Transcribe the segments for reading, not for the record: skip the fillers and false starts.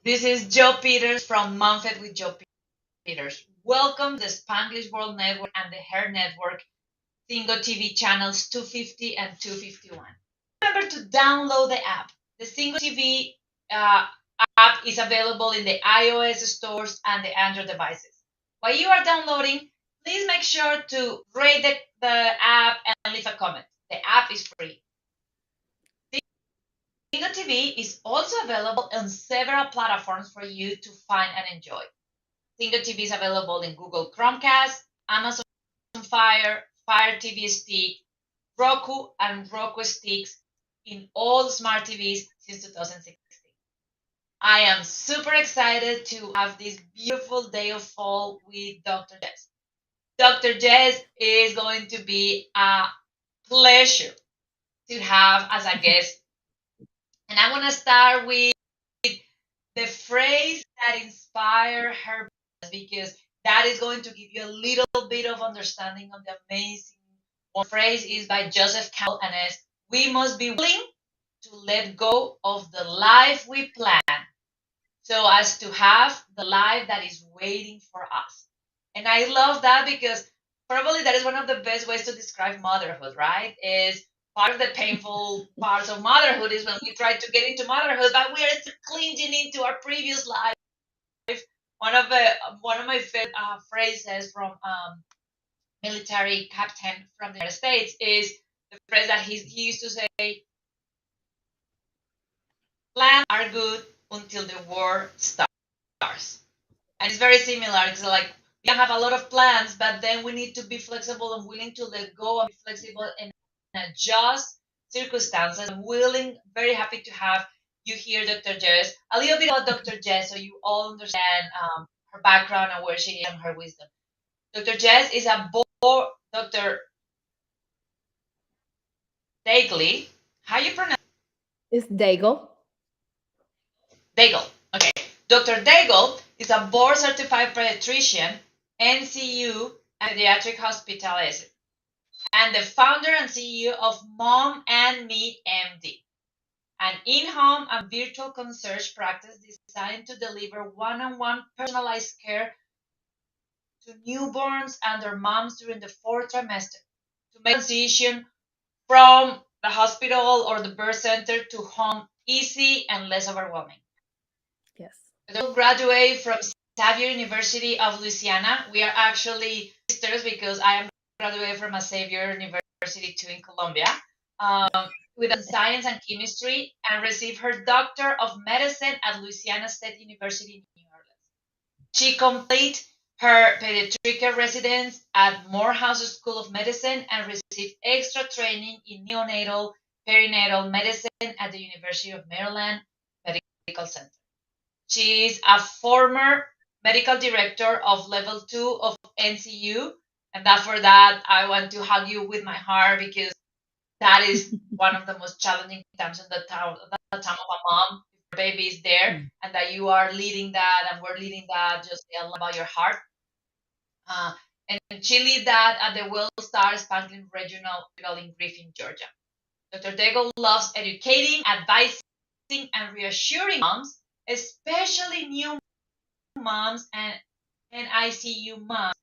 This is Joe Peters from MomFit with Joe Peters. Welcome to the Spanglish World Network and the H.E.R Network Single TV channels 250 and 251. Remember to download the app. The Single TV uh, app is available in the iOS stores and the Android devices. While you are downloading, please make sure to rate the app and leave a comment. The app is free. Single TV is also available on several platforms for you to find and enjoy. Single TV is available in Google Chromecast, Amazon Fire TV Stick, Roku, and Roku sticks in all smart TVs since 2016. I am super excited to have this beautiful day of fall with Dr. Jess. Dr. Jess is going to be a pleasure to have as a guest. And I want to start with the phrase that inspired her because that is going to give you a little bit of understanding of the amazing one phrase is by Joseph Campbell and is we must be willing to let go of the life we plan so as to have the life that is waiting for us. And I love that because probably that is one of the best ways to describe motherhood, right? Is part of the painful parts of motherhood is when we try to get into motherhood, but we are still clinging into our previous life. One of my favorite phrases from military captain from the United States is the phrase that he used to say, "Plans are good until the war starts." And it's very similar. It's like we can have a lot of plans, but then we need to be flexible and willing to let go and be flexible and adjust circumstances. I'm very happy to have you here, Dr. Jess. A little bit about Dr. Jess so you all understand her background and where she is and her wisdom. Dr. Jess is a board, Dr. Daigle. How you pronounce It's Daigle. Daigle? Okay. Dr. Daigle is a board certified pediatrician, NCU, and pediatric hospitalist, and the founder and CEO of Mom and Me MD, an in-home and virtual concierge practice designed to deliver one-on-one personalized care to newborns and their moms during the fourth trimester to make transition from the hospital or the birth center to home easy and less overwhelming. Yes. I graduate from Xavier University of Louisiana. We are actually sisters because I am graduated from a Xavier University too in Colombia with a science and chemistry and received her doctor of medicine at Louisiana State University in New Orleans. She completed her pediatric residence at Morehouse School of Medicine and received extra training in neonatal perinatal medicine at the University of Maryland Medical Center. She is a former medical director of level 2 of NCU. And that for that, I want to hug you with my heart because that is one of the most challenging times in the time of a mom. Your baby is there Mm. and that you are leading that and we're leading that. Just a lot about your heart. Uh, and she lead that at the Will Star Spanglin Regional Hospital in Griffin, Georgia. Dr. Daigle loves educating, advising, and reassuring moms, especially new moms and ICU moms.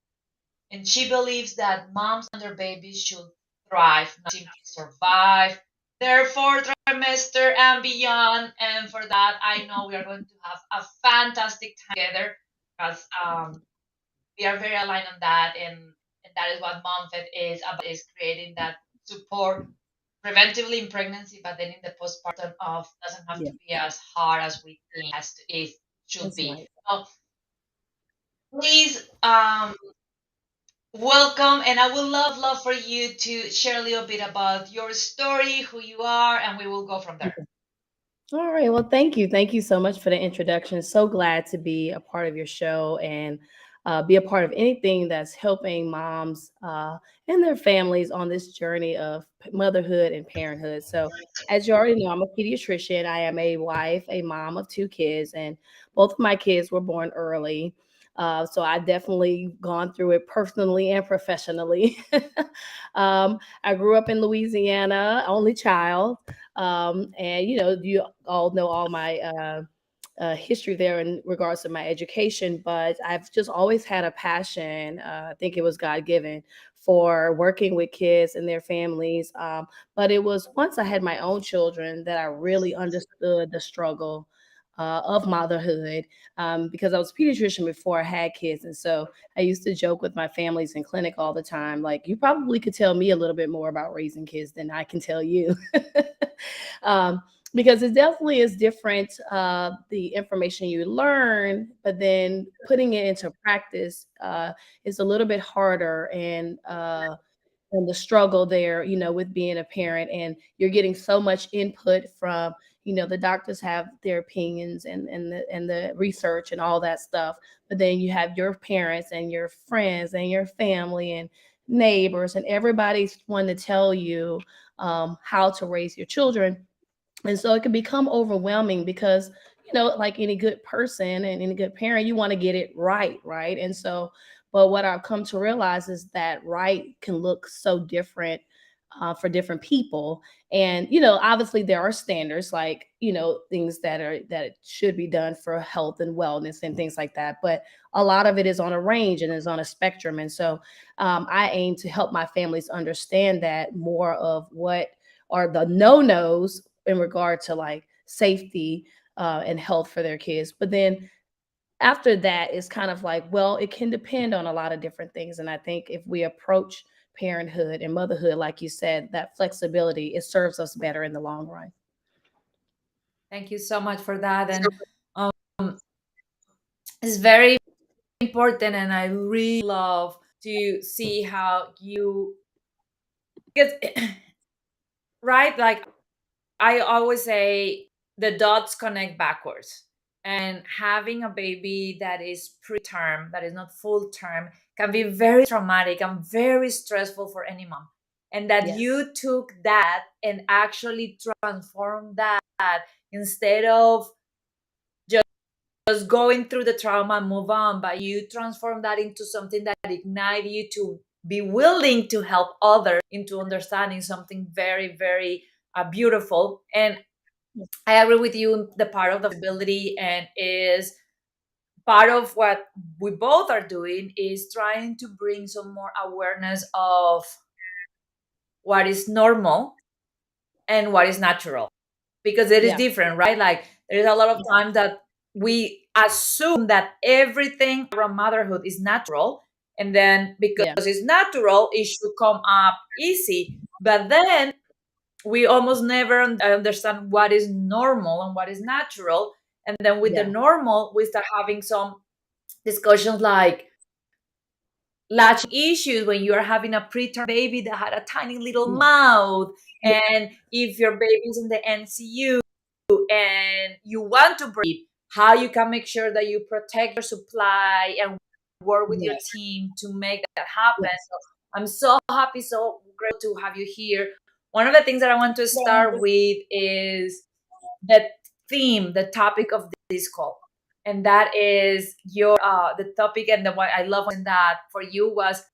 And she believes that moms and their babies should thrive, not simply survive their fourth trimester and beyond. And for that, I know we are going to have a fantastic time together because we are very aligned on that. And that is what MomFit is about, is creating that support preventively in pregnancy, but then in the postpartum of doesn't have Yeah, to be as hard as we think as it should that's be. right. So please welcome, and I would love for you to share a little bit about your story, who you are, and we will go from there. Okay. All right. Well, thank you. Thank you so much for the introduction. So glad to be a part of your show and be a part of anything that's helping moms and their families on this journey of motherhood and parenthood. So, as you already know, I'm a pediatrician. I am a wife, a mom of two kids, and both of my kids were born early. So I definitely gone through it personally and professionally. I grew up in Louisiana, only child. And you know, you all know all my history there in regards to my education, but I've just always had a passion. I think it was God given for working with kids and their families. But it was once I had my own children that I really understood the struggle of motherhood, because I was a pediatrician before I had kids. And so I used to joke with my families in clinic all the time, like, you probably could tell me a little bit more about raising kids than I can tell you. um, because it definitely is different, the information you learn, but then putting it into practice is a little bit harder. And the struggle there, with being a parent, and you're getting so much input from, the doctors have their opinions and the research and all that stuff, but then you have your parents and your friends and your family and neighbors, and everybody's wanting to tell you how to raise your children. And so it can become overwhelming because, like any good person and any good parent, you want to get it right, right? And so, but what I've come to realize is that right can look so different for different people. And obviously there are standards, like, things that should be done for health and wellness and things like that. But a lot of it is on a range and is on a spectrum. And so I aim to help my families understand that more of what are the no nos in regard to like safety and health for their kids. But then after that, it's kind of like, well, it can depend on a lot of different things. And I think if we approach parenthood and motherhood, like you said, that flexibility, it serves us better in the long run. Thank you so much for that. And um, it's very important. And I really love to see how you, because, right? Like I always say, the dots connect backwards. And having a baby that is preterm, that is not full term, can be very traumatic and very stressful for any mom. And that Yes. you took that and actually transformed that, instead of just going through the trauma and move on, but you transform that into something that ignite you to be willing to help others into understanding something very, very beautiful. And I agree with you. The part of the flexibility and is part of what we both are doing is trying to bring some more awareness of what is normal and what is natural, because it is Yeah. different, right? Like there is a lot of Yeah. time that we assume that everything around motherhood is natural, and then because Yeah. it's natural, it should come up easy. But then we almost never understand what is normal and what is natural. And then with the Yeah. normal, we start having some discussions like latching issues when you are having a preterm baby that had a tiny little Yeah. mouth. And if your baby's in the NCU and you want to breathe, how you can make sure that you protect your supply and work with your Yes. team to make that happen. Yes. So I'm so happy, so grateful to have you here. One of the things that I want to start with is the theme, the topic of this call. And that is your the topic, and the what I love in that for you was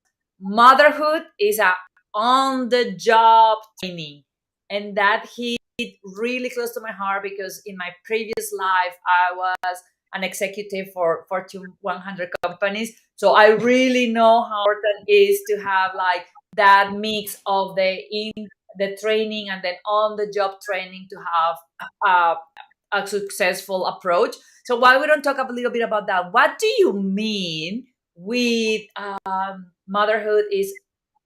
motherhood is a on the job training. And that hit really close to my heart, because in my previous life I was an executive for Fortune 100 companies. So I really know how important it is to have like that mix of the training and then on the job training to have uh, a successful approach. So why we don't talk a little bit about that? What do you mean with motherhood is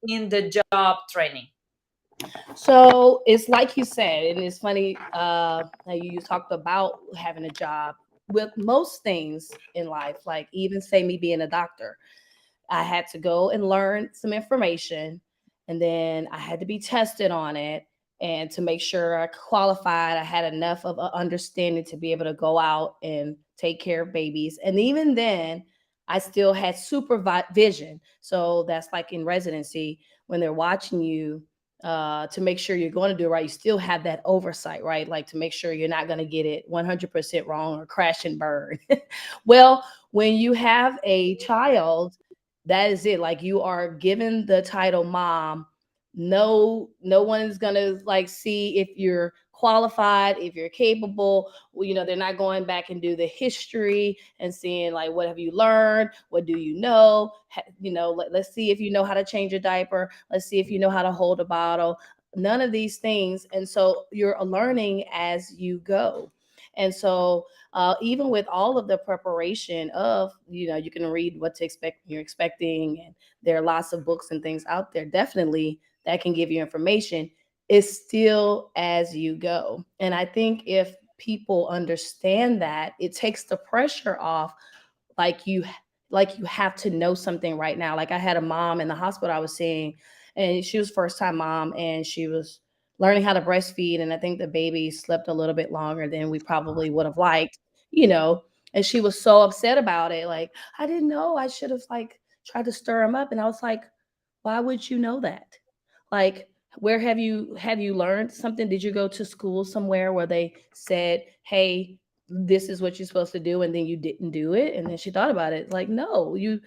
in the job training? So it's like you said, and it's funny how you talked about having a job. With most things in life, like even say me being a doctor, I had to go and learn some information, and then I had to be tested on it, and to make sure I qualified, I had enough of an understanding to be able to go out and take care of babies. And even then, I still had supervision. So that's like in residency when they're watching you, to make sure you're going to do it right. You still have that oversight, right? Like to make sure you're not going to get it 100% wrong or crash and burn. Well, when you have a child, that is it. Like you are given the title mom. No, no one is gonna like see if you're qualified, if you're capable. They're not going back and do the history and seeing like, what have you learned, what do you know. Let's see if you know how to change a diaper, let's see if you know how to hold a bottle. None of these things. And so you're learning as you go. And so even with all of the preparation of, you can read what to expect when you're expecting, and there are lots of books and things out there, definitely, that can give you information. It's still as you go. And I think if people understand that, it takes the pressure off. Like you like you have to know something right now. Like, I had a mom in the hospital I was seeing, and she was first time mom, and she was learning how to breastfeed, and I think the baby slept a little bit longer than we probably would have liked, you know and she was so upset about it. Like, I didn't know, I should have like tried to stir him up. And I was like, why would you know that? Like, where have you learned something? Did you go to school somewhere where they said, hey, this is what you're supposed to do, and then you didn't do it? And then she thought about it, like, no, you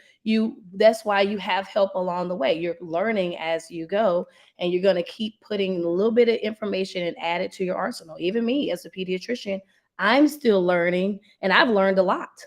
that's why you have help along the way. You're learning as you go, and you're going to keep putting a little bit of information and add it to your arsenal. Even me as a pediatrician, I'm still learning, and I've learned a lot.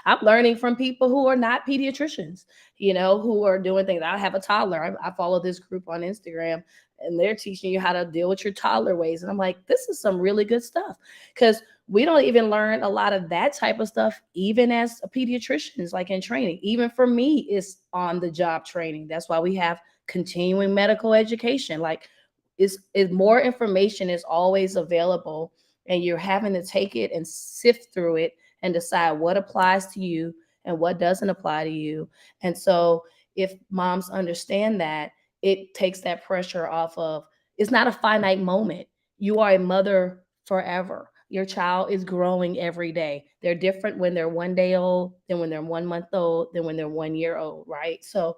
I'm learning from people who are not pediatricians, who are doing things. I have a toddler. I follow this group on Instagram, and they're teaching you how to deal with your toddler ways. And I'm like, this is some really good stuff, because we don't even learn a lot of that type of stuff, even as a pediatricians, like in training. Even for me, it's on the job training. That's why we have continuing medical education. Like, is more information is always available, and you're having to take it and sift through it and decide what applies to you and what doesn't apply to you. And so if moms understand that, it takes that pressure off of, it's not a finite moment. You are a mother forever. Your child is growing every day. They're different when they're 1 day old than when they're 1 month old than when they're 1 year old, right? So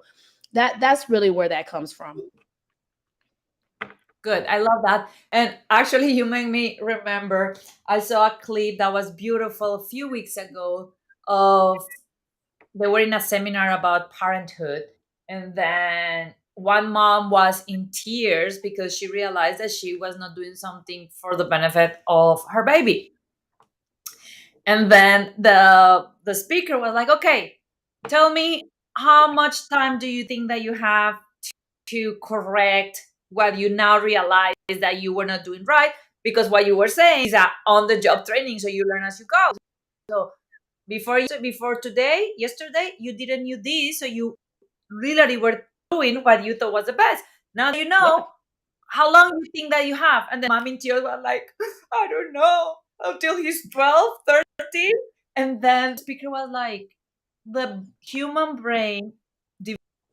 that's really where that comes from. Good. I love that. And actually, you make me remember, I saw a clip that was beautiful a few weeks ago of they were in a seminar about parenthood. And then one mom was in tears because she realized that she was not doing something for the benefit of her baby. And then the speaker was like, okay, tell me, how much time do you think that you have to correct what you now realize that you were not doing right? Because what you were saying is that on the job training, so you learn as you go. So before today, yesterday, you didn't knew this, so you literally were doing what you thought was the best. Now you Yeah. know, how long you think that you have? And then mom in tears was like, I don't know, until he's 12, 13. And then the speaker was like, the human brain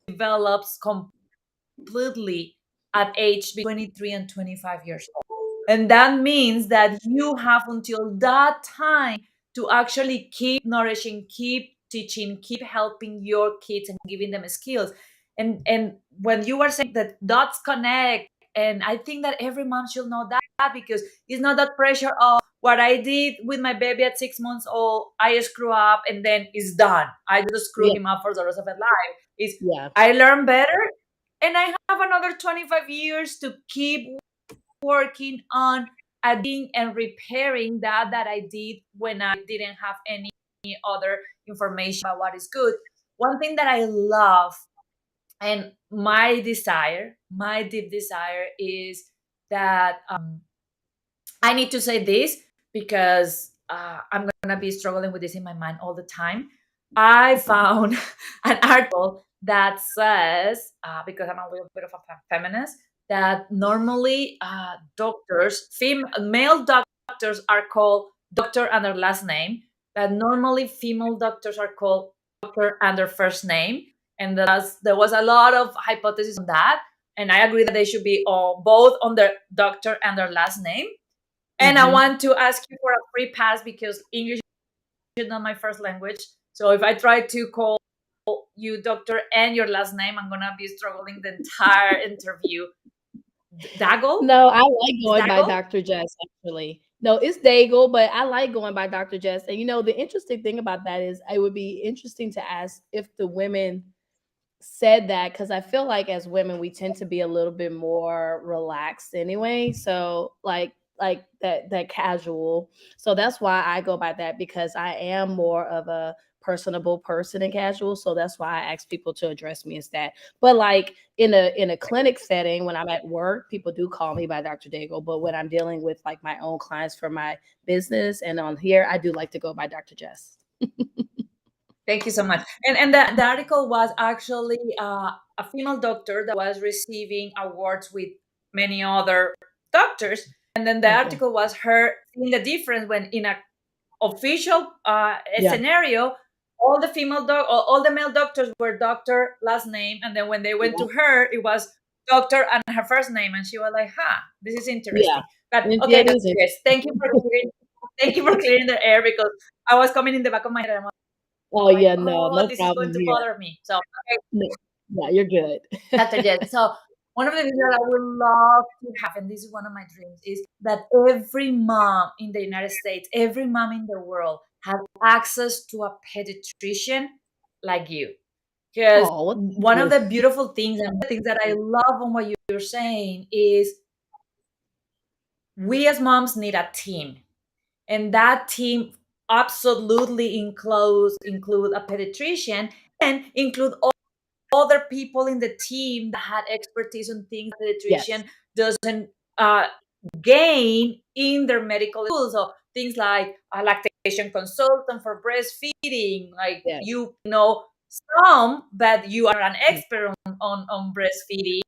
develops completely at age between 23 and 25 years old. And that means that you have until that time to actually keep nourishing, keep teaching, keep helping your kids and giving them skills. And when you were saying that dots connect, and I think that every mom should know that, because it's not that pressure of what I did with my baby at 6 months old, I screw up and then it's done. I just screw Yeah. him up for the rest of his life. Is Yeah. I learn better, and I have another 25 years to keep working on adding and repairing that I did when I didn't have any other information about what is good. One thing that I love, and my deep desire, is that I need to say this because I'm gonna be struggling with this in my mind all the time. I found an article that says, because I'm a little bit of a feminist, that normally male doctors are called doctor and their last name, but normally female doctors are called doctor and their first name. And there was a lot of hypothesis on that. And I agree that they should be all, both on their doctor and their last name. And I Hmm. want to ask you for a free pass because English is not my first language. So if I try to call you doctor and your last name, I'm gonna be struggling the entire interview. Daggle? No, I like Is going by Daggle? Dr. Jess, actually. No, it's Daigle, but I like going by Dr. Jess. And the interesting thing about that is, it would be interesting to ask if the women said that, because I feel like as women we tend to be a little bit more relaxed anyway. So like, like that casual. So that's why I go by that, because I am more of a personable person and casual. So that's why I ask people to address me as that. But like in a clinic setting, when I'm at work, people do call me by Dr. Daigle. But when I'm dealing with like my own clients for my business and on here, I do like to go by Dr. Jess. Thank you so much. And the article was actually a female doctor that was receiving awards with many other doctors. And then the Okay. article was her seeing the difference when in a official Yeah. scenario, all the all the male doctors were doctor last name, and then when they went to Yeah. her, it was doctor and her first name, and she was like, "Huh, this is Yeah. interesting." But Yeah, okay, it Dr. is Yes, interesting. thank you for clearing the air because I was coming in the back of my head and I'm Oh like, yeah, no, "Oh, no this is going problem to here. bother me." So, okay, No, yeah, you're good. Dr. Jess. So one of the things that I would love to have, and this is one of my dreams, is that every mom in the United States, every mom in the world, have access to a pediatrician like you. Because Oh, well, thank one of you. the beautiful things and the things that I love on what you're saying is we as moms need a team. And that team absolutely include a pediatrician and include other people in the team that had expertise on things Yes, pediatrician doesn't uh, gain in their medical school. So things like a lactation consultant for breastfeeding, like yes, you know some, but you are an yes, expert on breastfeeding.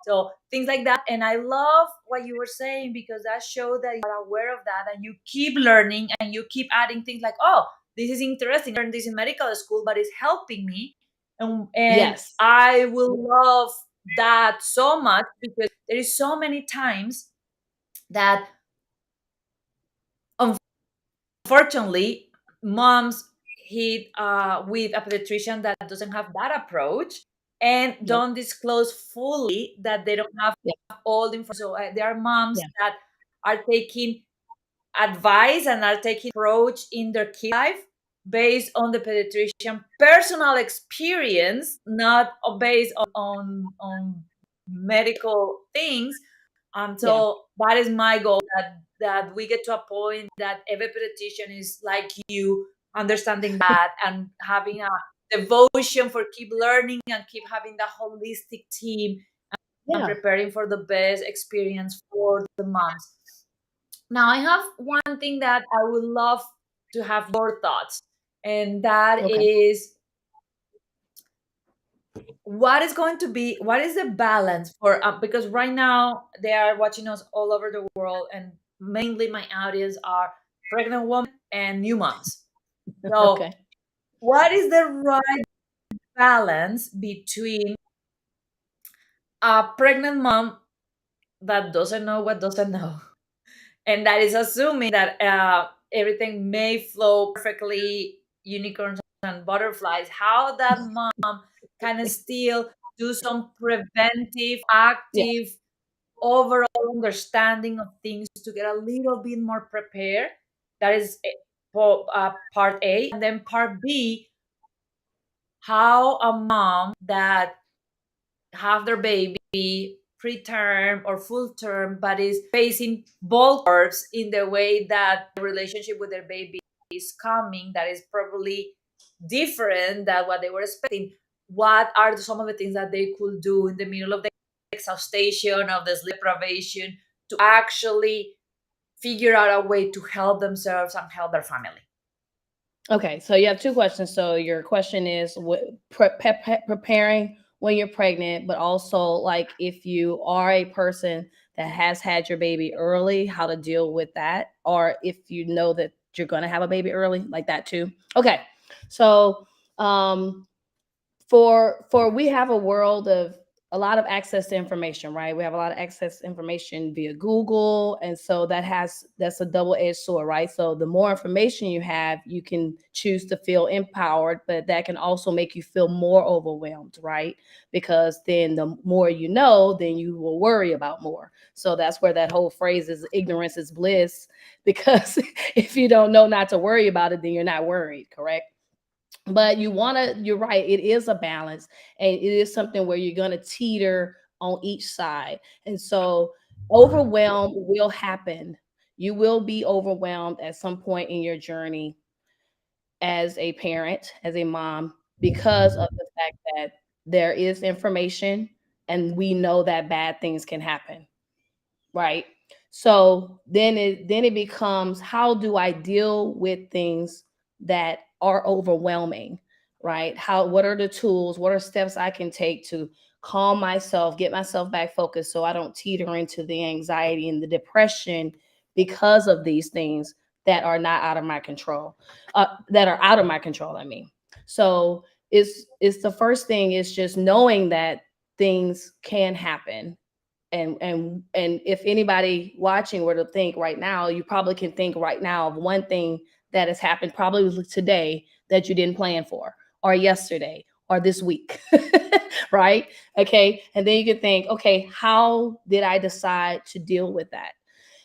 So things like that. And I love what you were saying because that showed that you are aware of that and you keep learning and you keep adding things like, oh, this is interesting. I learned this in medical school, but it's helping me. And yes, I will love that so much because there is so many times that unfortunately moms hit with a pediatrician that doesn't have that approach and nope, don't disclose fully that they don't have yeah, all the information. So there are moms yeah, that are taking advice and are taking approach in their kid life based on the pediatrician personal experience, not based on medical things. yeah, So that is my goal, that we get to a point that every pediatrician is like you, understanding that and having a devotion for keep learning and keep having that holistic team and yeah. preparing for the best experience for the moms. Now, I have one thing that I would love to have your thoughts, and that Okay, is what is the balance for, because right now they are watching us all over the world, and mainly my audience are pregnant women and new moms. So, okay, what is the right balance between a pregnant mom that doesn't know what doesn't know and that is assuming that everything may flow perfectly, unicorns and butterflies, how that mom can still do some preventive, yeah, active, overall understanding of things to get a little bit more prepared. That is part A. And then part B, how a mom that have their baby preterm or full term, but is facing both curves in the way that the relationship with their baby is coming, that is probably different than what they were expecting. What are some of the things that they could do in the middle of the exhaustion, of the sleep deprivation, to actually figure out a way to help themselves and help their family? okay. So you have two questions. So your question is what preparing when you're pregnant, but also like if you are a person that has had your baby early, how to deal with that, or if you know that you're going to have a baby early, like that too. Okay. So um for we have a world of a lot of access to information, right? We have a lot of access to information via Google, and so that's a double-edged sword, right? So the more information you have, you can choose to feel empowered, but that can also make you feel more overwhelmed, right? Because then the more you know, then you will worry about more. So that's where that whole phrase is ignorance is bliss, because if you don't know not to worry about it, then you're not worried, correct? But you're right, it is a balance, and it is something where you're going to teeter on each side. And so Overwhelm will happen. You will be overwhelmed at some point in your journey as a parent, as a mom, because of the fact that there is information and we know that bad things can happen, right? So then it becomes, how do I deal with things that are overwhelming, right? How, what are the tools, what are steps I can take to calm myself, get myself back focused so I don't teeter into the anxiety and the depression because of these things that are not out of my control, that are out of my control, I mean. So it's the first thing is just knowing that things can happen. And if anybody watching were to think right now, you probably can think right now of one thing that has happened probably today that you didn't plan for, or yesterday, or this week. Right? Okay, and then you can think, okay, how did I decide to deal with that?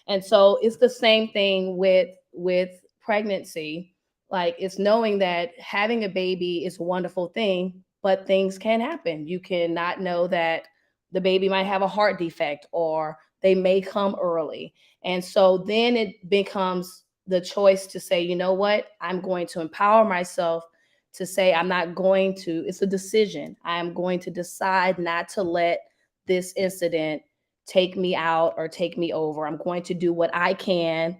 And so it's the same thing with pregnancy. Like, it's knowing that having a baby is a wonderful thing, but things can happen. You cannot know that the baby might have a heart defect, or they may come early. And so then it becomes the choice to say, you know what, I'm going to empower myself to say, I'm not going to, it's a decision. I am going to decide not to let this incident take me out or take me over. I'm going to do what I can,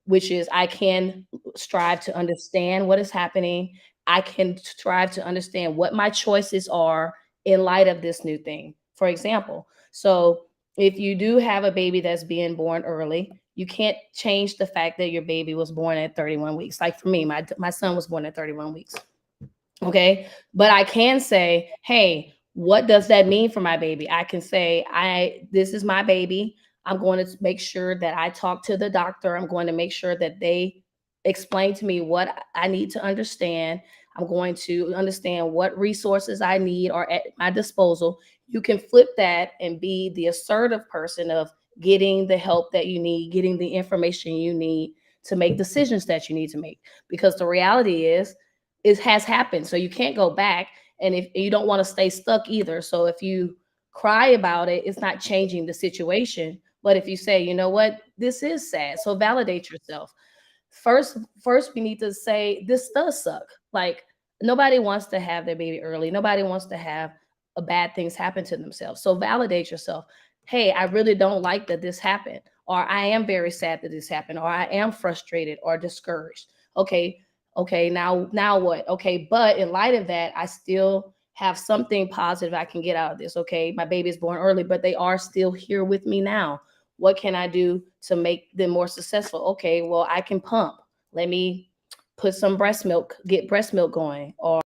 which is I can strive to understand what is happening. I can strive to understand what my choices are in light of this new thing. For example, so if you do have a baby that's being born early, you can't change the fact that your baby was born at 31 weeks. Like for me, my son was born at 31 weeks. Okay. But I can say, hey, what does that mean for my baby? I can say, this is my baby. I'm going to make sure that I talk to the doctor. I'm going to make sure that they explain to me what I need to understand. I'm going to understand what resources I need are at my disposal. You can flip that and be the assertive person of getting the help that you need, getting the information you need to make decisions that you need to make. Because the reality is, it has happened. So you can't go back. And if you don't want to stay stuck either. So if you cry about it, it's not changing the situation. But if you say, you know what, this is sad. So validate yourself. First we need to say this does suck. Like, nobody wants to have their baby early. Nobody wants to have a bad things happen to themselves. So validate yourself. Hey, I really don't like that this happened, or I am very sad that this happened, or I am frustrated or discouraged. Okay, okay, now what? Okay, but in light of that, I still have something positive I can get out of this. Okay, my baby's born early, but they are still here with me now. What can I do to make them more successful? Okay, well, I can pump. Let me put some breast milk, get breast milk going. Or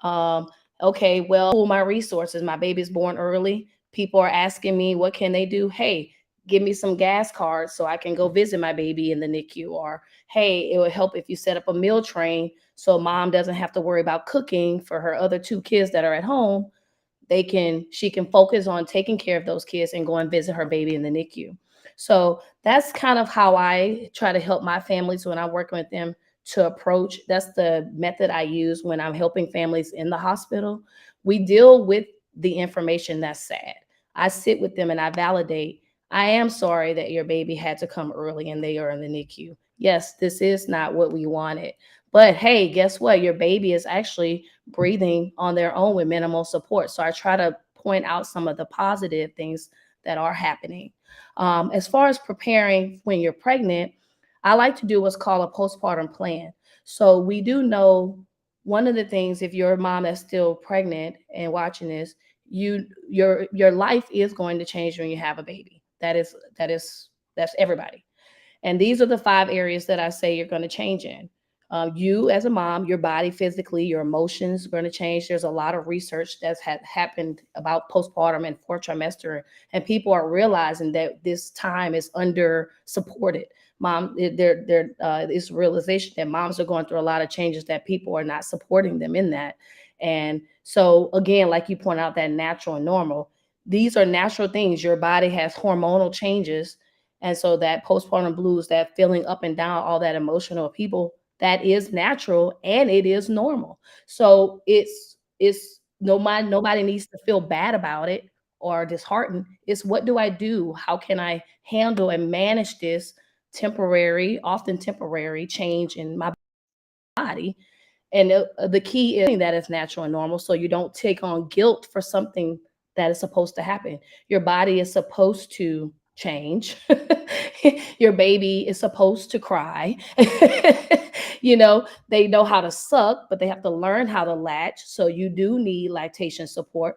um, okay, well, my resources. My baby's born early. People are asking me, what can they do? Hey, give me some gas cards so I can go visit my baby in the NICU. Or, hey, it would help if you set up a meal train so mom doesn't have to worry about cooking for her other two kids that are at home. She can focus on taking care of those kids and go and visit her baby in the NICU. So that's kind of how I try to help my families when I'm working with them to approach. That's the method I use when I'm helping families in the hospital. We deal with the information that's sad. I sit with them and I validate. I am sorry that your baby had to come early and they are in the NICU. Yes, this is not what we wanted. But hey, guess what? Your baby is actually breathing on their own with minimal support. So I try to point out some of the positive things that are happening. As far as preparing when you're pregnant, I like to do what's called a postpartum plan. So we do know one of the things, if you're a mom that's still pregnant and watching this, your life is going to change when you have a baby. That's everybody. And these are the 5 areas that I say you're going to change in. You as a mom, your body physically, your emotions are going to change. There's a lot of research that's happened about postpartum and fourth trimester, and people are realizing that this time is under supported. This realization that moms are going through a lot of changes that people are not supporting them in that. And so again, like you point out, that natural and normal, these are natural things. Your body has hormonal changes, and so that postpartum blues, that feeling up and down, all that emotional people, that is natural and it is normal. So nobody needs to feel bad about it or disheartened. It's what do I do? How can I handle and manage this temporary, often temporary change in my body? And the key is that it's natural and normal. So you don't take on guilt for something that is supposed to happen. Your body is supposed to change. Your baby is supposed to cry. They know how to suck, but they have to learn how to latch. So you do need lactation support.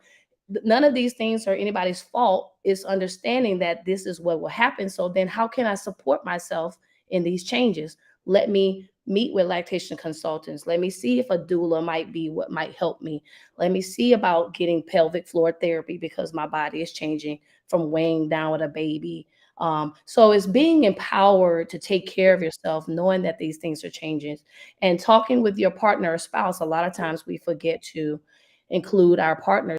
None of these things are anybody's fault. It's understanding that this is what will happen. So then how can I support myself in these changes? Let me meet with lactation consultants. Let me see if a doula might be what might help me. Let me see about getting pelvic floor therapy because my body is changing from weighing down with a baby. So it's being empowered to take care of yourself, knowing that these things are changing, and talking with your partner or spouse. A lot of times we forget to include our partners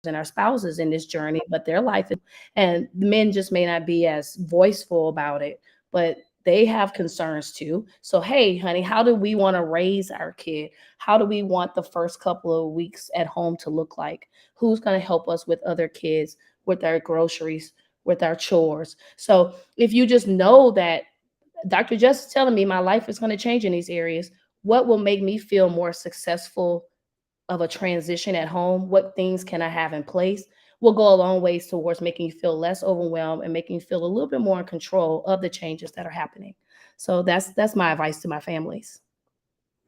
and our spouses in this journey, but their life and men just may not be as voiceful about it, but they have concerns too. So, hey, honey, how do we want to raise our kid? How do we want the first couple of weeks at home to look like? Who's going to help us with other kids, with our groceries, with our chores? So, if you just know that Dr. Jess is telling me my life is going to change in these areas, what will make me feel more successful of a transition at home? What things can I have in place? Will go a long ways towards making you feel less overwhelmed and making you feel a little bit more in control of the changes that are happening. So that's my advice to my families.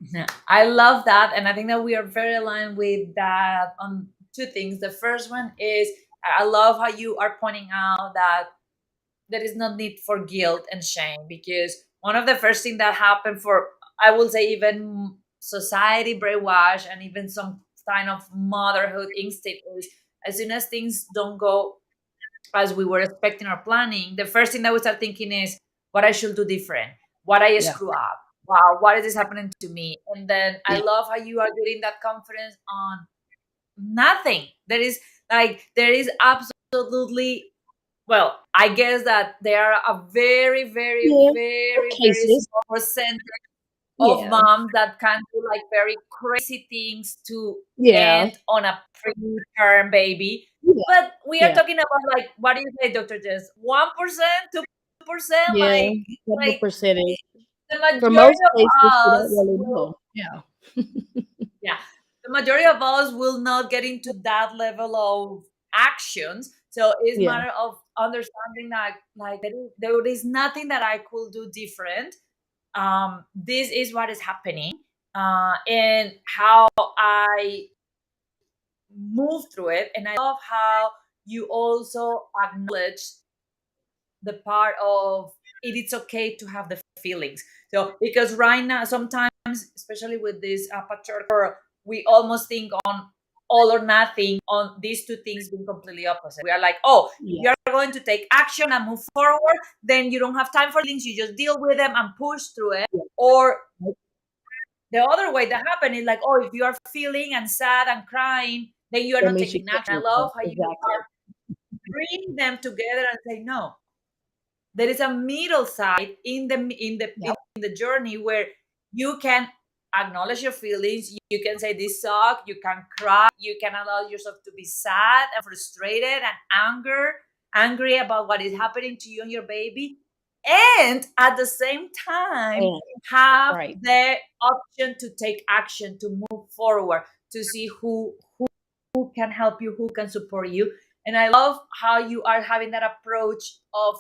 Yeah, I love that. And I think that we are very aligned with that on two things. The first one is I love how you are pointing out that there is no need for guilt and shame, because one of the first things that happened for, I will say, even society brainwash and even some kind of motherhood instinct is, as soon as things don't go as we were expecting or planning, the first thing that we start thinking is what I should do different, what I Yeah. screw up. Wow, what is this happening to me? And then I Yeah. love how you are getting that confidence on nothing. There is absolutely, well, I guess that there are a very, very, Yeah. very, very Cases. small percentage of Yeah. moms that can do like very crazy things to Yeah. end on a preterm baby. Yeah. But we are Yeah. talking about, like, what do you say, Dr. Jess? 1%, 2%, Yeah. What the like percentage? the For majority most of cases, we don't us really will, know. Yeah. yeah, the majority of us will not get into that level of actions. So it's Yeah. matter of understanding that, like, there is nothing that I could do different. This is what is happening, and how I move through it. And I love how you also acknowledge the part of it's okay to have the feelings. So because right now, sometimes, especially with this patriarchal, we almost think on all or nothing, on these two things being completely opposite. We are like, oh, if Yeah. you are going to take action and move forward, then you don't have time for things. You just deal with them and push through it. Or Yeah. the other way that happened is like, oh, if you are feeling and sad and crying, then you are That not means you taking can't action. I move love forward. how you Exactly. are bringing them together and say, no, there is a middle side Yep. in the journey where you can acknowledge your feelings. You can say this sucks. You can cry. You can allow yourself to be sad and frustrated and angry about what is happening to you and your baby, and at the same time And have right. the option to take action, to move forward, to see who can help you, who can support you. And I love how you are having that approach of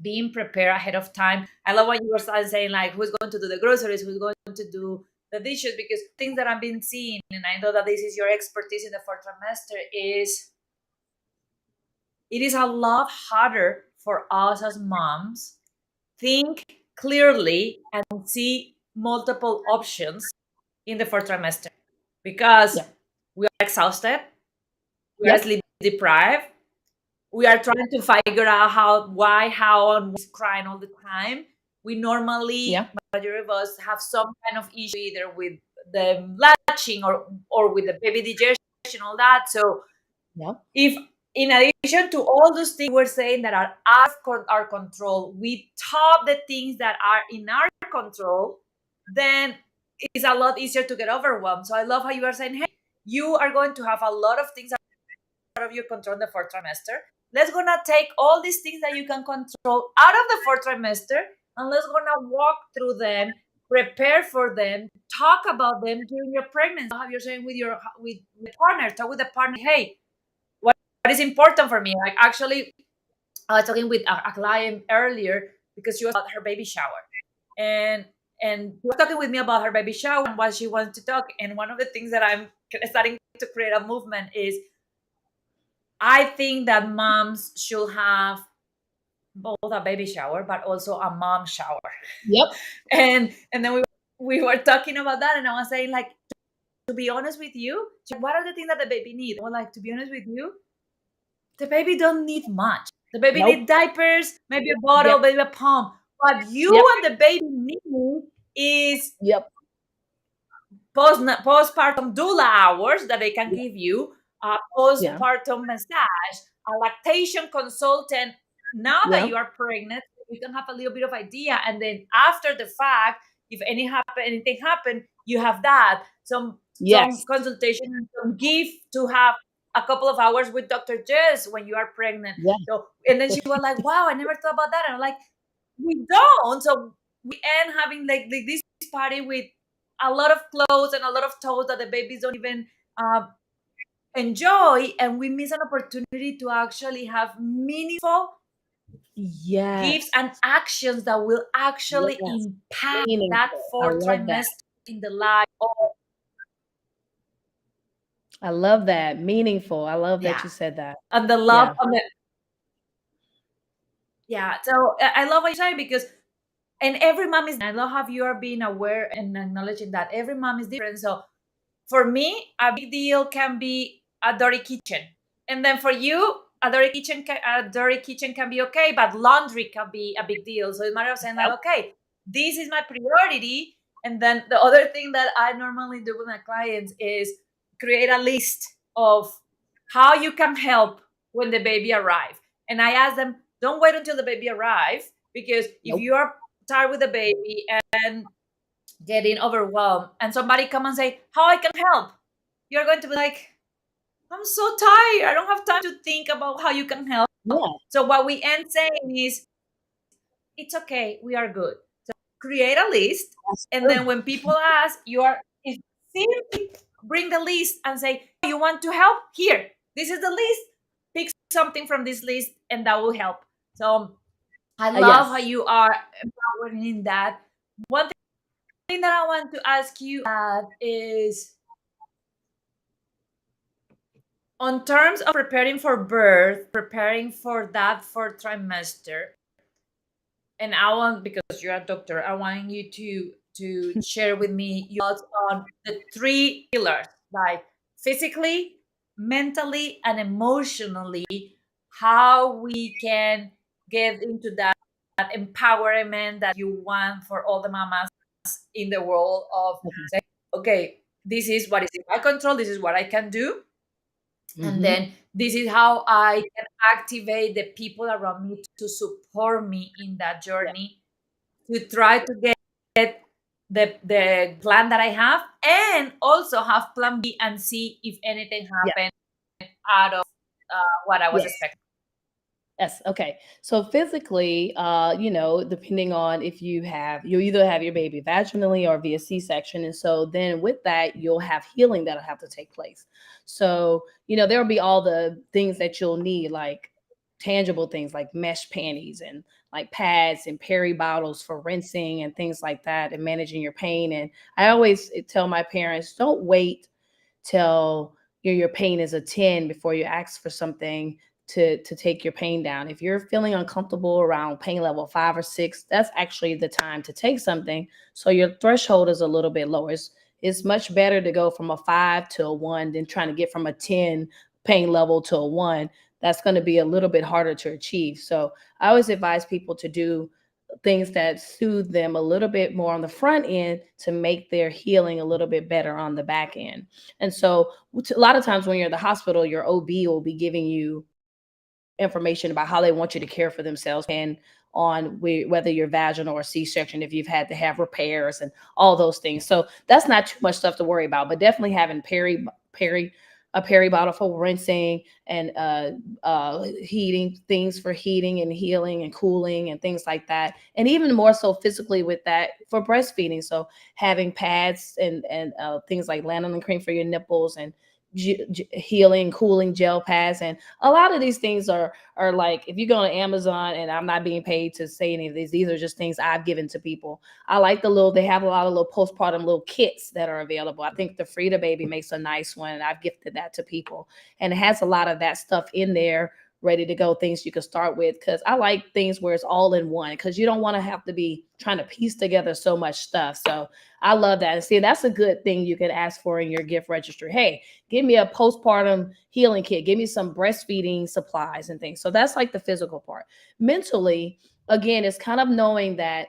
being prepared ahead of time. I love what you were saying, like, who's going to do the groceries, who's going to do the dishes, because things that I've been seeing, and I know that this is your expertise in the fourth trimester, is it is a lot harder for us as moms think clearly and see multiple options in the fourth trimester, because Yeah. we are exhausted, we are Yep. sleep deprived, we are trying to figure out how and who's crying all the time. We normally, Yeah. majority of us, have some kind of issue either with the latching or with the baby digestion, all that. So Yep. if, in addition to all those things we're saying that are out of our control, we top the things that are in our control, then it's a lot easier to get overwhelmed. So I love how you are saying, hey, you are going to have a lot of things of your control in the fourth trimester. Let's gonna take all these things that you can control out of the fourth trimester, and let's gonna walk through them, prepare for them, talk about them during your pregnancy. Have you're saying with the partner, talk with the partner. Hey, what is important for me? Like actually, I was talking with a client earlier because she was about her baby shower, and she was talking with me about her baby shower and what she wants to talk. And one of the things that I'm starting to create a movement is I think that moms should have both a baby shower but also a mom shower. Yep. And then we were talking about that, and I was saying like, to be honest with you, what are the things that the baby needs? Well, like, to be honest with you, the baby don't need much. The baby need Nope. diapers, maybe a bottle, Yep. maybe a pump. What you Yep. and the baby need is Yep. postpartum doula hours that they can Yep. give you, a Yeah. postpartum massage, a lactation consultant. Now that Yeah. you are pregnant, you can have a little bit of idea, and then after the fact, if anything happen, you have that some Yes. consultation and some gift to have a couple of hours with Dr. Jess when you are pregnant. Yeah. So, and then she was like, "Wow, I never thought about that." And I'm like, "We don't." So we end having like this party with a lot of clothes and a lot of toys that the babies don't even uh, enjoy, and we miss an opportunity to actually have meaningful gifts Yes. and actions that will actually Yes. impact that Meaningful. I fourth love that. trimester in the life of, I love that. Meaningful. I love that yeah, you said that. and the love Yeah. on the, yeah. So I love what you say, because and every mom is, I love how you are being aware and acknowledging that every mom is different. So for me, a big deal can be a dirty kitchen. And then for you, a dirty kitchen can be okay, but laundry can be a big deal. So it's a matter of saying like, Yep. okay, this is my priority. And then the other thing that I normally do with my clients is create a list of how you can help when the baby arrives. And I ask them, don't wait until the baby arrives, because if Nope. you are tired with the baby and getting overwhelmed and somebody come and say how I can help, you're going to be like, I'm so tired, I don't have time to think about how you can help. Yeah. So what we end saying is, it's okay, we are good. So create a list, That's and then true. when people ask, you are if simply bring the list and say, "Oh, you want to help, here, this is the list, pick something from this list and that will help." So I love how Yes. you are empowering in that. One thing that I want to ask you is, on terms of preparing for birth, preparing for that fourth trimester, and I want, because you're a doctor, I want you to share with me your thoughts on the three pillars, like physically, mentally, and emotionally, how we can get into that empowerment that you want for all the mamas in the world of Okay. saying, okay, this is what is in my control, this is what I can do, and Mm-hmm. then this is how I can activate the people around me to support me in that Yeah. journey, to try to get the plan that I have, and also have plan B and C if anything Yeah. happens out of what I was Yes. expecting. Yes. Okay. So physically, depending on if you either have your baby vaginally or via C-section. And so then with that, you'll have healing that'll have to take place. So, there'll be all the things that you'll need, like tangible things like mesh panties and like pads and peri bottles for rinsing and things like that and managing your pain. And I always tell my parents, don't wait till your pain is a 10 before you ask for something to take your pain down. If you're feeling uncomfortable around pain level 5 or 6, that's actually the time to take something. So your threshold is a little bit lower. It's much better to go from a 5 to a 1 than trying to get from a 10 pain level to a 1. That's going to be a little bit harder to achieve. So I always advise people to do things that soothe them a little bit more on the front end to make their healing a little bit better on the back end. And so a lot of times when you're at the hospital, your OB will be giving you information about how they want you to care for themselves and on whether you're vaginal or C-section, if you've had to have repairs and all those things. So that's not too much stuff to worry about, but definitely having a peri bottle for rinsing, and heating things for heating and healing and cooling and things like that. And even more so physically with that for breastfeeding. So having pads and things like lanolin cream for your nipples, and healing cooling gel pads. And a lot of these things are like, if you go to Amazon, and I'm not being paid to say any of these are just things I've given to people. I like they have a lot of little postpartum little kits that are available. I think the Frida Baby makes a nice one, and I've gifted that to people. And it has a lot of that stuff in there, ready to go, things you can start with. Because I like things where it's all in one, because you don't want to have to be trying to piece together so much stuff. So I love that. And see, that's a good thing you can ask for in your gift registry. Hey, give me a postpartum healing kit, give me some breastfeeding supplies and things. So that's like the physical part. Mentally, again, it's kind of knowing that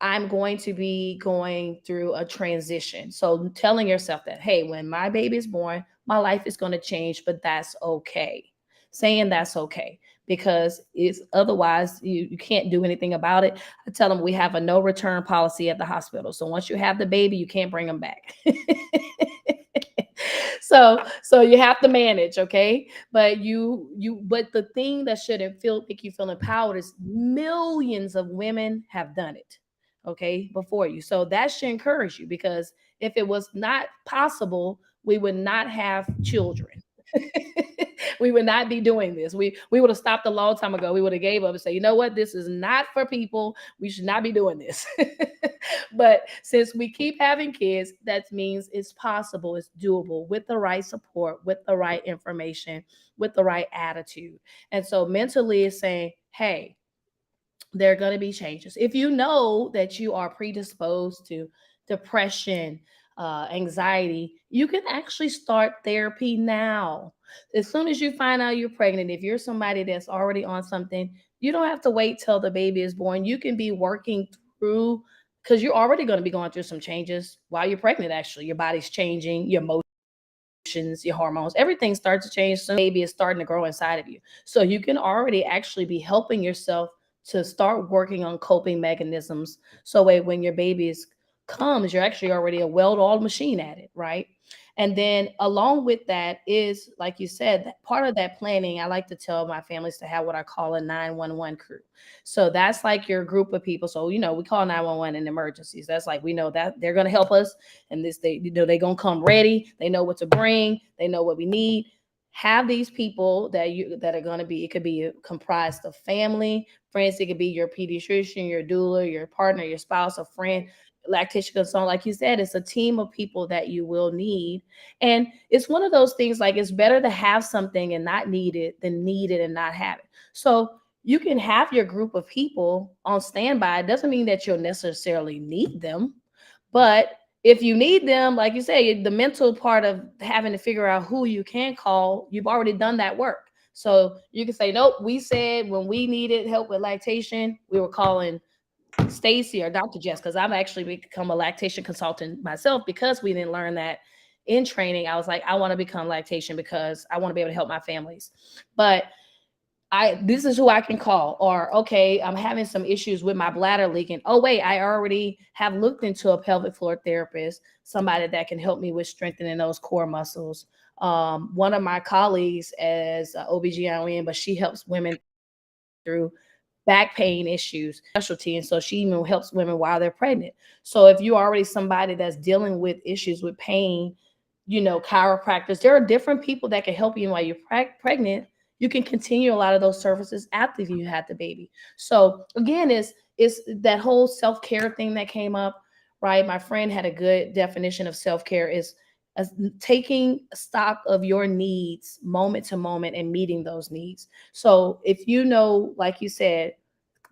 I'm going to be going through a transition. So telling yourself that, hey, when my baby is born, my life is going to change, but that's okay. Saying that's okay, because it's otherwise you can't do anything about it. I tell them we have a no return policy at the hospital. So once you have the baby, you can't bring them back. So you have to manage, okay? But but the thing that shouldn't feel make you feel empowered is millions of women have done it, okay, before you. So that should encourage you, because if it was not possible, we would not have children. We would not be doing this. We would have stopped a long time ago. We would have gave up and say, you know what, this is not for people. We should not be doing this. But since we keep having kids, that means it's possible, it's doable, with the right support, with the right information, with the right attitude. And so mentally it's saying, hey, there are going to be changes. If you know that you are predisposed to depression, anxiety, you can actually start therapy now. As soon as you find out you're pregnant, if you're somebody that's already on something, you don't have to wait till the baby is born. You can be working through, because you're already going to be going through some changes while you're pregnant. Actually, your body's changing, your emotions, your hormones, everything starts to change. So baby is starting to grow inside of you. So you can already actually be helping yourself to start working on coping mechanisms. So when your baby comes, you're actually already a well-oiled machine at it, right? And then along with that is, like you said, that part of that planning, I like to tell my families to have what I call a 911 crew. So that's like your group of people. So, we call 911 in emergencies. That's like, we know that they're going to help us, and they're going to come ready. They know what to bring. They know what we need. Have these people that are going to be, it could be comprised of family, friends. It could be your pediatrician, your doula, your partner, your spouse, a friend, lactation consultant. Like you said, it's a team of people that you will need. And it's one of those things, like, it's better to have something and not need it than need it and not have it. So you can have your group of people on standby. It doesn't mean that you'll necessarily need them, but if you need them, like you say, the mental part of having to figure out who you can call, you've already done that work. So you can say, nope, we said when we needed help with lactation, we were calling Stacy or Dr. Jess, because I've actually become a lactation consultant myself, because we didn't learn that in training. I was like, I want to become lactation because I want to be able to help my families. But this is who I can call. Or, okay, I'm having some issues with my bladder leaking. Oh wait, I already have looked into a pelvic floor therapist, somebody that can help me with strengthening those core muscles. One of my colleagues as OBGYN, but she helps women through back pain issues, specialty. And so she even helps women while they're pregnant. So if you're already somebody that's dealing with issues with pain, chiropractors, there are different people that can help you while you're pregnant. You can continue a lot of those services after you had the baby. So again, it's that whole self-care thing that came up, right? My friend had a good definition of self-care is as taking stock of your needs moment to moment and meeting those needs. So if like you said,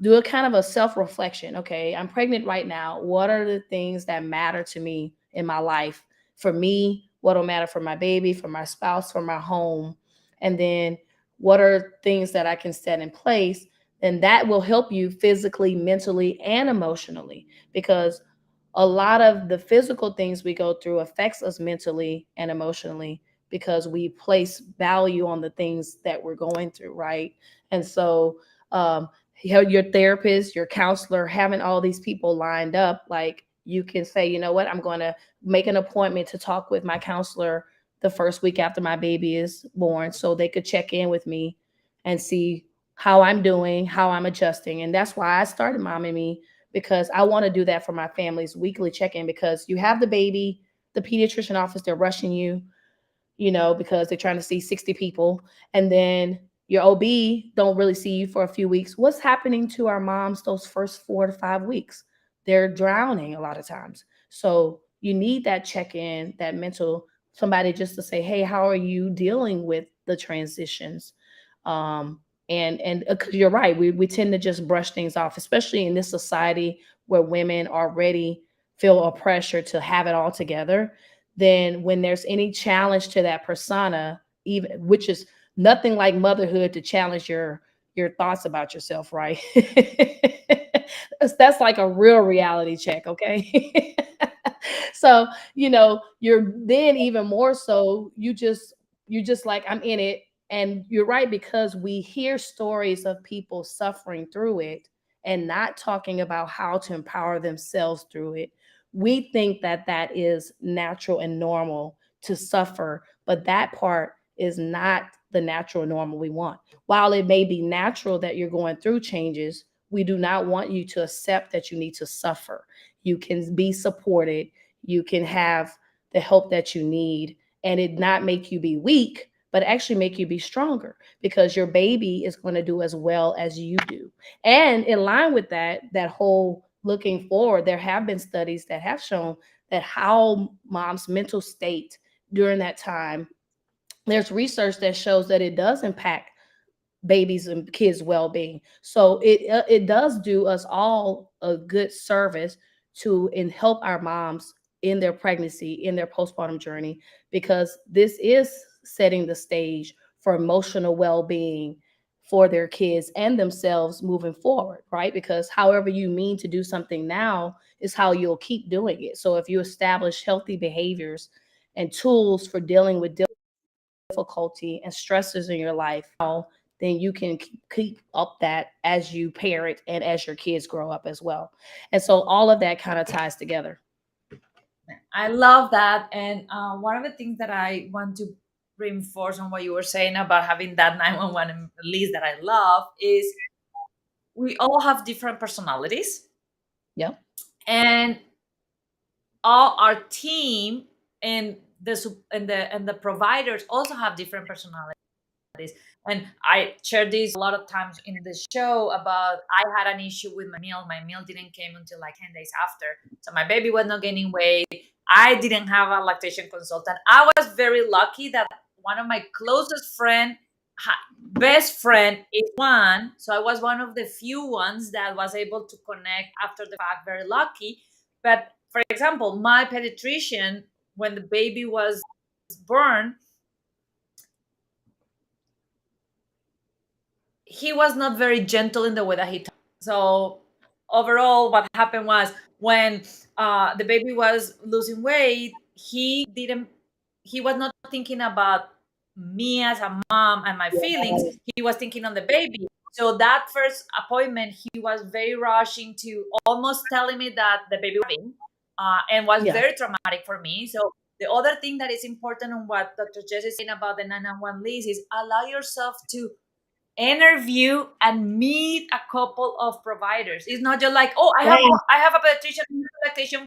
do a kind of a self-reflection. Okay, I'm pregnant right now. What are the things that matter to me in my life? For me, what'll matter for my baby, for my spouse, for my home? And then what are things that I can set in place? And that will help you physically, mentally, and emotionally, because a lot of the physical things we go through affects us mentally and emotionally, because we place value on the things that we're going through, right? And so your therapist, your counselor, having all these people lined up, like, you can say, you know what, I'm going to make an appointment to talk with my counselor the first week after my baby is born so they could check in with me and see how I'm doing, how I'm adjusting. And that's why I started Mom and Me, because I want to do that for my family's weekly check-in, because you have the baby, the pediatrician office, they're rushing you, because they're trying to see 60 people. And then your OB don't really see you for a few weeks. What's happening to our moms those first 4 to 5 weeks? They're drowning a lot of times. So you need that check-in, that mental, somebody just to say, hey, how are you dealing with the transitions? And because you're right, we tend to just brush things off, especially in this society where women already feel a pressure to have it all together. Then when there's any challenge to that persona, even which is nothing like motherhood to challenge your thoughts about yourself, right? That's like a real reality check, okay? So, you're then even more so, you just like, I'm in it. And you're right, because we hear stories of people suffering through it and not talking about how to empower themselves through it. We think that that is natural and normal to suffer, but that part is not the natural normal we want. While it may be natural that you're going through changes, we do not want you to accept that you need to suffer. You can be supported, you can have the help that you need, and it not make you be weak, but actually make you be stronger, because your baby is going to do as well as you do. And in line with that whole looking forward, there have been studies that have shown that how mom's mental state during that time, there's research that shows that it does impact babies and kids well-being. So it does do us all a good service to and help our moms in their pregnancy, in their postpartum journey, because this is setting the stage for emotional well-being for their kids and themselves moving forward, right? Because however you mean to do something now is how you'll keep doing it. So if you establish healthy behaviors and tools for dealing with difficulty and stresses in your life, then you can keep up that as you parent and as your kids grow up as well. And so all of that kind of ties together. I love that. And one of the things that I want to reinforce on what you were saying about having that 911 list that I love is we all have different personalities, Yep. and all our team and the providers also have different personalities. And I shared this a lot of times in the show about I had an issue with my meal. My meal didn't came until like 10 days after. So my baby was not gaining weight. I didn't have a lactation consultant. I was very lucky that one of my closest best friend is one. So I was one of the few ones that was able to connect after the fact, very lucky. But for example, my pediatrician, when the baby was born, he was not very gentle in the way that he talked. So overall, what happened was when the baby was losing weight, he was not thinking about me as a mom and my feelings. He was thinking on the baby. So that first appointment, he was very rushing to almost telling me that the baby was having, and was Yeah. very traumatic for me. So the other thing that is important on what Dr. Jess is saying about the 911 list is allow yourself to interview and meet a couple of providers. It's not just like, oh, Yeah. I have a pediatrician, lactation.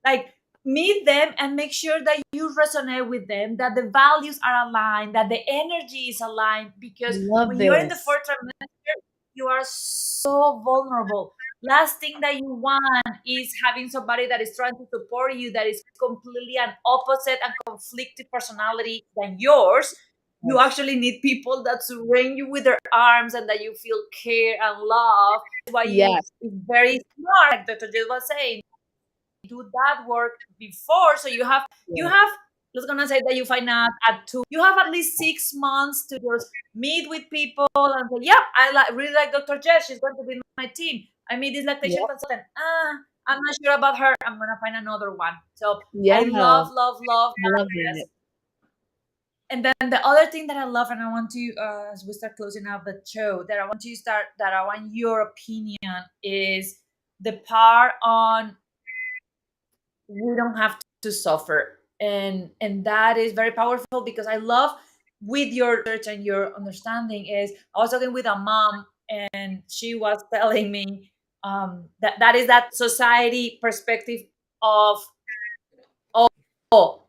Like, meet them and make sure that you resonate with them, that the values are aligned, that the energy is aligned. Because Love when you're in the this. fourth trimester, you are so vulnerable. Last thing that you want is having somebody that is trying to support you that is completely an opposite and conflicted personality than yours. You Yes. actually need people that surround you with their arms and that you feel care and love. That's why you Yes. it's very smart, like Dr. Jill was saying, do that work before. So you Yeah. have let's gonna say that you find out at 2, you have at least 6 months to just meet with people and say, yeah, really like Dr. Jess, she's going to be in my team. I meet this lactation Yep. consultant. I'm not sure about her. I'm gonna find another one. So Yeah. I love, love, love I that. love Yes. that. And then the other thing that I love, and I want to, as we start closing out the show, that I want your opinion is the part on we don't have to suffer. and that is very powerful, because I love with your research and your understanding is, I was talking with a mom and she was telling me that is that society perspective of, oh,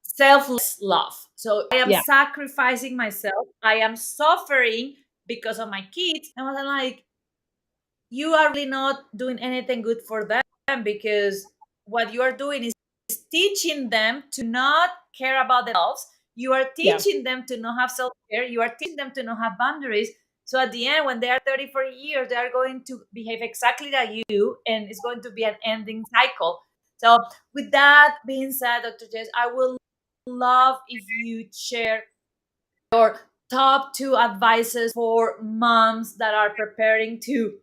selfless love. So I am Yeah. sacrificing myself, I am suffering because of my kids. And I was like, you are really not doing anything good for them, because what you are doing is teaching them to not care about themselves. You are Yeah. teaching them to not have self care. You are teaching them to not have boundaries. So at the end, when they are 30, 40 years, they are going to behave exactly like you, and it's going to be an ending cycle. So, with that being said, Dr. Jess, I will love if you share your top two advices for moms that are preparing to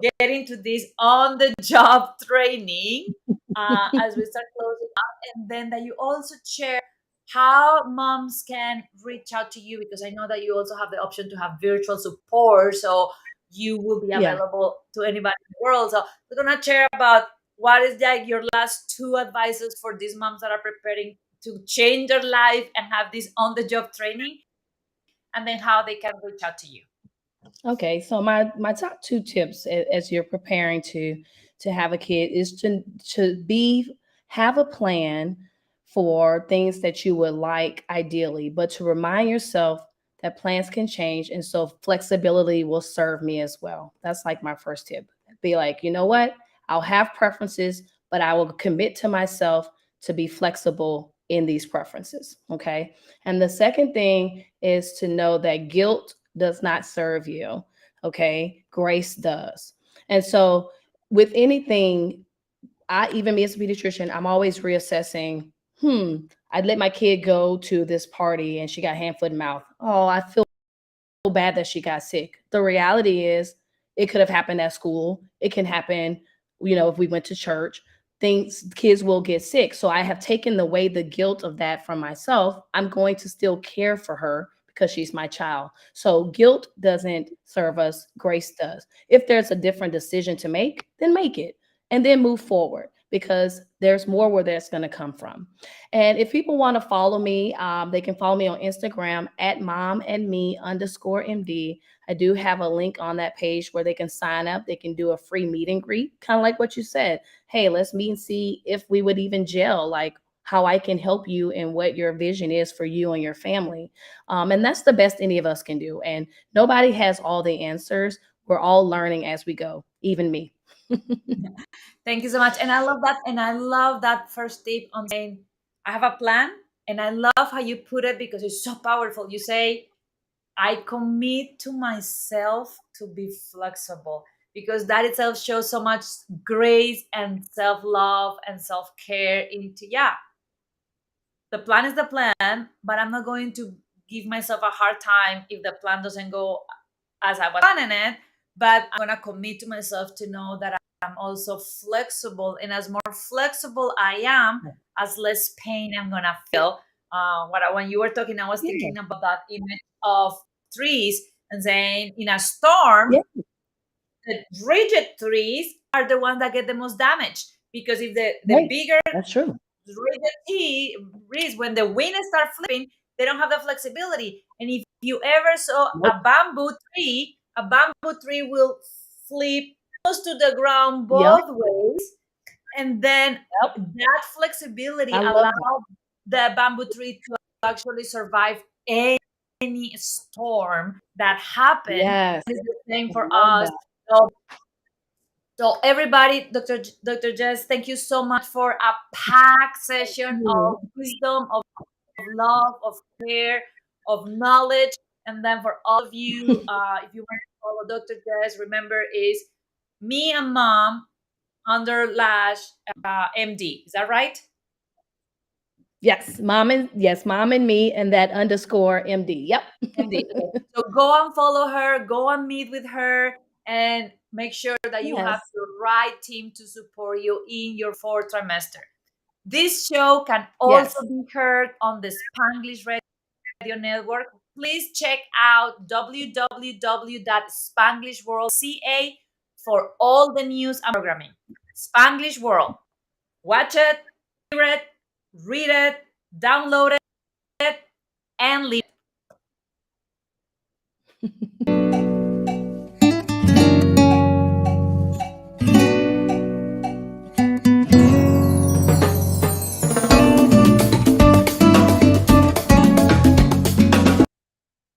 get into this on the job training, as we start closing up, and then that you also share how moms can reach out to you, because I know that you also have the option to have virtual support, so you will be Yeah. available to anybody in the world. So we're gonna share about what is like your last two advices for these moms that are preparing to change their life and have this on the job training, and then how they can reach out to you. Okay, so my top two tips as you're preparing to have a kid is to be have a plan for things that you would like ideally, but to remind yourself that plans can change, and so flexibility will serve me as well. That's like my first tip. Be like, you know what? I'll have preferences, but I will commit to myself to be flexible in these preferences. Okay. And the second thing is to know that guilt does not serve you. Okay. Grace does. And so, with anything, I, even me as a pediatrician, I'm always reassessing. I'd let my kid go to this party and she got hand, foot, and mouth. Oh, I feel bad that she got sick. The reality is, it could have happened at school. It can happen, if we went to church, things, kids will get sick. So I have taken away the guilt of that from myself. I'm going to still care for her because she's my child. So guilt doesn't serve us, grace does. If there's a different decision to make, then make it and then move forward, because there's more where that's going to come from. And if people want to follow me, they can follow me on Instagram at momandme_MD. I do have a link on that page where they can sign up. They can do a free meet and greet, kind of like what you said. Hey, let's meet and see if we would even gel, like how I can help you and what your vision is for you and your family. And that's the best any of us can do. And nobody has all the answers. We're all learning as we go, even me. Thank you so much. And I love that. And I love that first tip on saying, I have a plan. And I love how you put it, because it's so powerful. You say, I commit to myself to be flexible, because that itself shows so much grace and self love and self care into, yeah, the plan is the plan, but I'm not going to give myself a hard time if the plan doesn't go as I was planning it. But I'm gonna commit to myself to know that I'm also flexible, and as more flexible I am, as less pain I'm gonna feel. When you were talking, I was Yeah. thinking about that image of trees and saying, in a storm, Yeah. the rigid trees are the ones that get the most damage, because if the Right. bigger That's true. rigidity is, when the wind start flipping, they don't have the flexibility. And if you ever saw Nope. a bamboo tree will flip close to the ground Yep. both ways, and then Yep. that flexibility I love that. allow the bamboo tree to actually survive any storm that happens. Yes. It's the same I for love us. that. So, everybody, Dr. Jess, thank you so much for a packed session of Mm. wisdom, of love, of care, of knowledge. And then for all of you, if you want to follow Dr. Jess, remember is me and mom under lash MD. Is that right? Mom and me, and that underscore MD. MD. Yep. Okay. So go and follow her, go and meet with her, and make sure that you have Yes. the right team to support you in your fourth trimester. This show can also Yes. be heard on the Spanglish Radio Network. Please check out www.spanglishworld.ca for all the news and programming. Spanglish World. Watch it, hear it, read it, download it and leave it.